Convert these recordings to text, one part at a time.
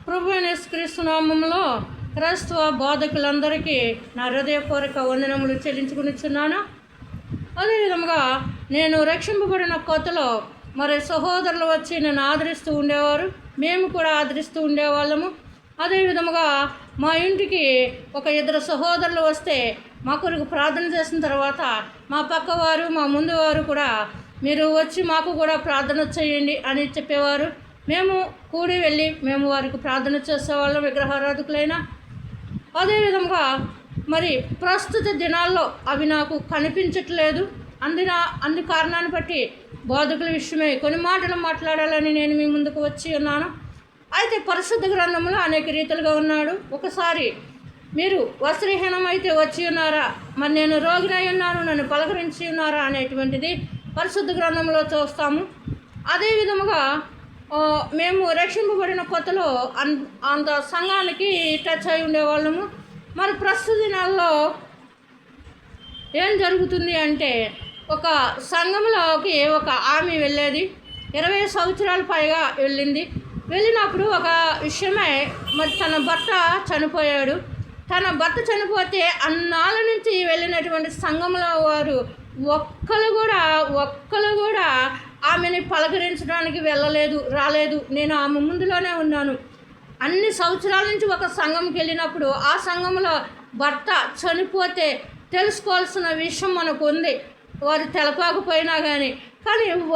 ప్రభు అయిన యేసుక్రీస్తు నామములో క్రైస్తవ బోధకులందరికీ నా హృదయపూర్వక వందనములు చెల్లించుకునిచున్నాను. అదేవిధంగా నేను రక్షింపబడిన కొత్తలో మరి సహోదరులు వచ్చి నన్ను ఆదరిస్తూ ఉండేవారు, మేము కూడా ఆదరిస్తూ ఉండేవాళ్ళము. అదేవిధముగా మా ఇంటికి ఒక ఇద్దరు సహోదరులు వస్తే మా కొరకు ప్రార్థన చేసిన తర్వాత మా పక్కవారు మా ముందు వారు కూడా మీరు వచ్చి మాకు కూడా ప్రార్థన చేయండి అని చెప్పేవారు. మేము కూడి వెళ్ళి మేము వారికి ప్రార్థన చేసేవాళ్ళం, విగ్రహారాధకులైనా. అదేవిధంగా మరి ప్రస్తుత దినాల్లో అవి నాకు కనిపించట్లేదు. అందు కారణాన్ని బట్టి బోధకుల విషయమై కొన్ని మాటలు మాట్లాడాలని నేను మీ ముందుకు వచ్చి ఉన్నాను. అయితే పరిశుద్ధ గ్రంథంలో అనేక రీతులుగా ఉన్నాడు. ఒకసారి మీరు వస్త్రహీనం అయితే వచ్చి ఉన్నారా, మరి నేను రోగినై ఉన్నాను, నన్ను పలకరించి ఉన్నారా అనేటువంటిది పరిశుద్ధ గ్రంథంలో చూస్తాము. అదేవిధముగా మేము రక్షింపబడిన కొత్తలో అంత సంఘానికి టచ్ అయి ఉండేవాళ్ళము. మరి ప్రస్తుత దినాల్లో ఏం జరుగుతుంది అంటే, ఒక సంఘంలోకి ఒక ఆమె వెళ్ళేది, 20 సంవత్సరాల పైగా వెళ్ళినప్పుడు ఒక విషయమై మరి తన భర్త చనిపోయాడు. తన భర్త చనిపోతే అన్నాళ్ళ నుంచి వెళ్ళినటువంటి సంఘంలో వారు ఒక్కరు కూడా ఆమెని పలకరించడానికి రాలేదు. నేను ఆమె ముందులోనే ఉన్నాను. అన్ని సంవత్సరాల నుంచి ఒక సంఘంకి వెళ్ళినప్పుడు ఆ సంఘంలో భర్త చనిపోతే తెలుసుకోవాల్సిన విషయం మనకు ఉంది, వారు తెలపకపోయినా కానీ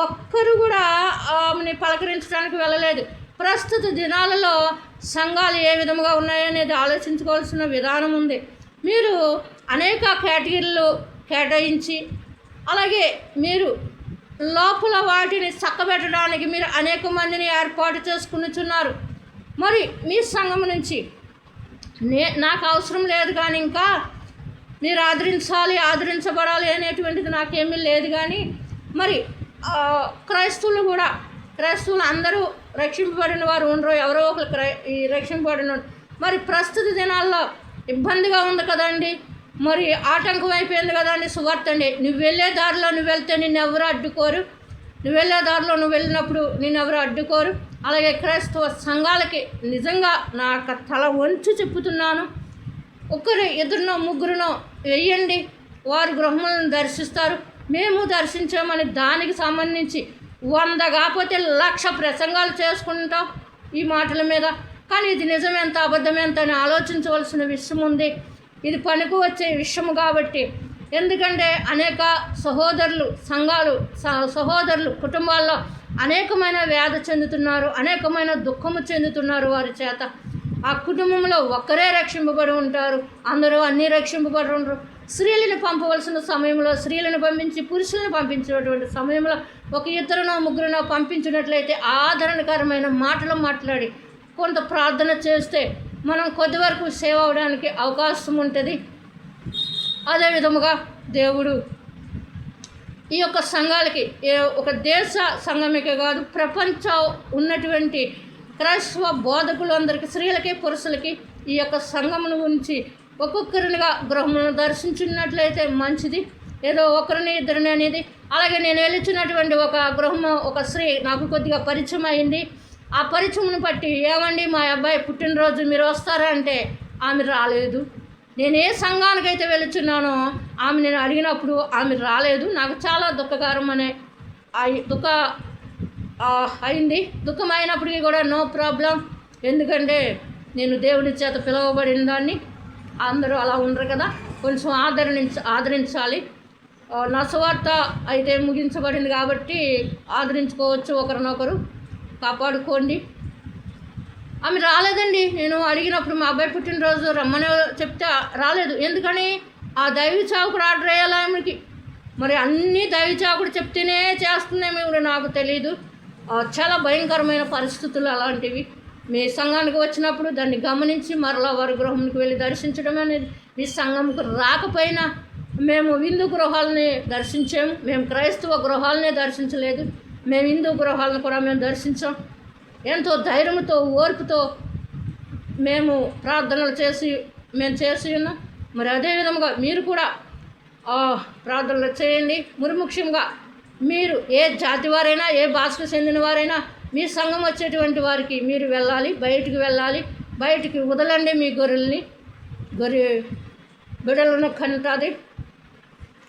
ఒక్కరు కూడా ఆమెని పలకరించడానికి వెళ్ళలేదు. ప్రస్తుత దినాలలో సంఘాలు ఏ విధంగా ఉన్నాయనేది ఆలోచించుకోవాల్సిన విధానం ఉంది. మీరు అనేక కేటగిరీలు కేటాయించి, అలాగే మీరు లోపల వాటిని చక్కబెట్టడానికి మీరు అనేక మందిని ఏర్పాటు చేసుకునిచున్నారు. మరి మీ సంఘం నుంచి నాకు అవసరం లేదు కానీ ఇంకా మీరు ఆదరించబడాలి అనేటువంటిది నాకేమీ లేదు. కానీ మరి క్రైస్తవులు అందరూ రక్షింపబడిన వారు ఉండరు, ఎవరో ఒకరు ఈ రక్షింపబడిన. మరి ప్రస్తుత దినాల్లో ఇబ్బందిగా ఉంది కదండి, మరి ఆటంకం అయిపోయింది కదండి సువార్త అండి. నువ్వు వెళ్ళే దారిలో నువ్వు వెళ్తే నిన్నెవరు అడ్డుకోరు, నువ్వు వెళ్ళినప్పుడు నిన్నెవరు అడ్డుకోరు. అలాగే క్రైస్తవ సంఘాలకి నిజంగా నా తల వంచి చెప్పుతున్నాను, ఒకరు ఇద్దరునో ముగ్గురునో వెయ్యండి, వారు గృహములను దర్శిస్తారు. మేము దర్శించామని దానికి సంబంధించి 100 కాకపోతే 1,00,000 ప్రసంగాలు చేసుకుంటాం ఈ మాటల మీద. కానీ ఇది నిజమెంత అబద్ధమెంత అని ఆలోచించవలసిన విషయం ఉంది. ఇది పనికి వచ్చే విషయం కాబట్టి. ఎందుకంటే అనేక సహోదరులు కుటుంబాల్లో అనేకమైన వ్యాధి చెందుతున్నారు, అనేకమైన దుఃఖము చెందుతున్నారు వారి చేత. ఆ కుటుంబంలో ఒక్కరే రక్షింపబడి ఉంటారు, అందరూ అన్నీ రక్షింపబడి ఉండరు. స్త్రీలను పంపవలసిన సమయంలో స్త్రీలను పంపించి పురుషులను పంపించినటువంటి సమయంలో ఒక ఇద్దరునో ముగ్గురునో పంపించినట్లయితే ఆదరణకరమైన మాటలు మాట్లాడి కొంత ప్రార్థన చేస్తే మనం కొద్ది వరకు సేవ అవడానికి అవకాశం ఉంటుంది. అదేవిధముగా దేవుడు ఈ యొక్క సంఘాలకి ఒక దేశ సంఘమికే కాదు, ప్రపంచం ఉన్నటువంటి క్రైస్తవ బోధకులందరికీ, స్త్రీలకి పురుషులకి ఈ యొక్క సంఘమును ఉంచి ఒక్కొక్కరినిగా గృహమును దర్శించినట్లయితే మంచిది. ఏదో ఒకరిని ఇద్దరిని అనేది. అలాగే నేను వెళ్ళిచ్చినటువంటి ఒక గృహము ఒక స్త్రీ నాకు కొద్దిగా పరిచయం అయింది. ఆ పరిచయమును బట్టి, ఏమండి మా అబ్బాయి పుట్టినరోజు మీరు వస్తారా అంటే ఆమె రాలేదు. నేను ఏ సంఘానికైతే వెళుచున్నానో ఆమె నేను అడిగినప్పుడు ఆమె రాలేదు. నాకు చాలా దుఃఖకరం అయింది. దుఃఖం అయినప్పటికీ కూడా నో ప్రాబ్లం, ఎందుకంటే నేను దేవుని చేత పిలువబడిన దాన్ని. అందరూ అలా ఉండరు కదా, కొంచెం ఆదరించాలి. నా సువార్త అయితే ముగించబడింది కాబట్టి ఆదరించుకోవచ్చు, ఒకరినొకరు కాపాడుకోండి. ఆమె రాలేదండి. నేను అడిగినప్పుడు మా అబ్బాయి పుట్టినరోజు రమ్మని చెప్తే రాలేదు. ఎందుకని? ఆ దైవ చావుకుడు ఆర్డర్ వేయాలి ఆమెకి. మరి అన్నీ దైవ చావుకుడు చెప్తేనే చేస్తుందేమో కూడా నాకు తెలియదు. చాలా భయంకరమైన పరిస్థితులు అలాంటివి. మీ సంఘానికి వచ్చినప్పుడు దాన్ని గమనించి మరలా వారి గృహానికి వెళ్ళి దర్శించడం అనేది. మీ సంఘంకు రాకపోయినా మేము హిందూ గృహాలని దర్శించాము, మేము క్రైస్తవ గృహాలనే దర్శించలేదు, మేము హిందూ గృహాలను కూడా మేము దర్శించాం. ఎంతో ధైర్యంతో ఓర్పుతో మేము ప్రార్థనలు చేసి ఉన్నాం. మరి అదేవిధంగా మీరు కూడా ప్రార్థనలు చేయండి. ముఖ్యంగా మీరు ఏ జాతి వారైనా, ఏ భాషకు చెందిన వారైనా మీ సంఘం వచ్చేటువంటి వారికి మీరు వెళ్ళాలి, బయటికి వెళ్ళాలి, బయటికి వదలండి మీ గొర్రెల్ని. గొర్రె బిడ్డలను కంటాది.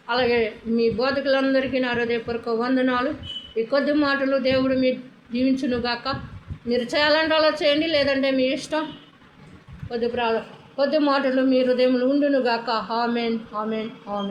అలాగే మీ బోధకులందరికీ నా హృదయపూర్వక వందనాలు. ఈ కొద్ది మాటలు దేవుడు మీరు దీవించునుగాక. మీరు చేయాలంటే అలా చేయండి, లేదంటే మీ ఇష్టం. కొద్ది మాటలు మీ హృదయంలో ఉండునుగాక. ఆమేన్, ఆమేన్, ఆమేన్.